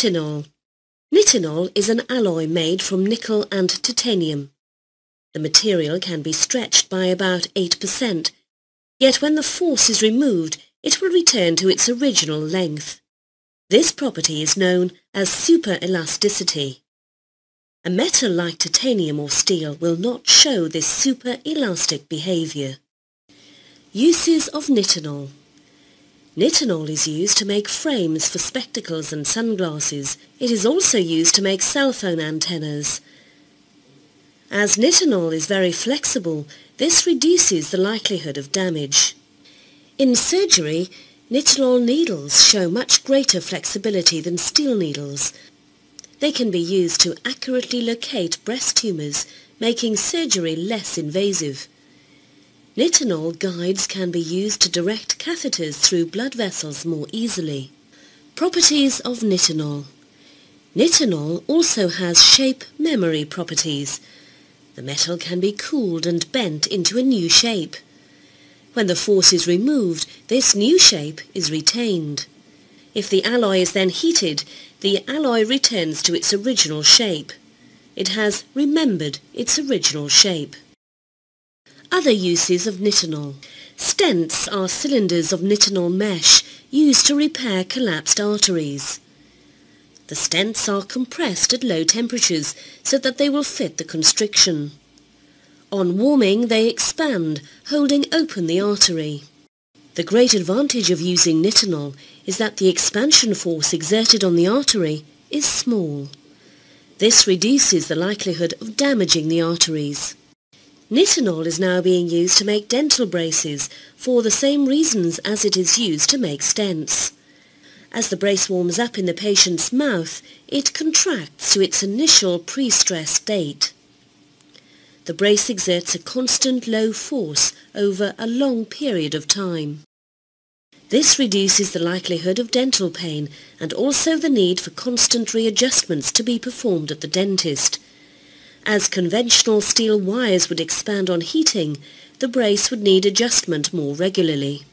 Nitinol. Nitinol is an alloy made from nickel and titanium. The material can be stretched by about 8%, yet when the force is removed, it will return to its original length. This property is known as superelasticity. A metal like titanium or steel will not show this superelastic behavior. Uses of Nitinol. Nitinol is used to make frames for spectacles and sunglasses. It is also used to make cell phone antennas. As Nitinol is very flexible, this reduces the likelihood of damage. In surgery, Nitinol needles show much greater flexibility than steel needles. They can be used to accurately locate breast tumours, making surgery less invasive. Nitinol guides can be used to direct catheters through blood vessels more easily. Properties of Nitinol. Nitinol also has shape memory properties. The metal can be cooled and bent into a new shape. When the force is removed, this new shape is retained. If the alloy is then heated, the alloy returns to its original shape. It has remembered its original shape. Other uses of Nitinol. Stents are cylinders of Nitinol mesh used to repair collapsed arteries. The stents are compressed at low temperatures so that they will fit the constriction. On warming, they expand, holding open the artery. The great advantage of using Nitinol is that the expansion force exerted on the artery is small. This reduces the likelihood of damaging the arteries. Nitinol is now being used to make dental braces for the same reasons as it is used to make stents. As the brace warms up in the patient's mouth, it contracts to its initial pre-stress state. The brace exerts a constant low force over a long period of time. This reduces the likelihood of dental pain and also the need for constant readjustments to be performed at the dentist. As conventional steel wires would expand on heating, the brace would need adjustment more regularly.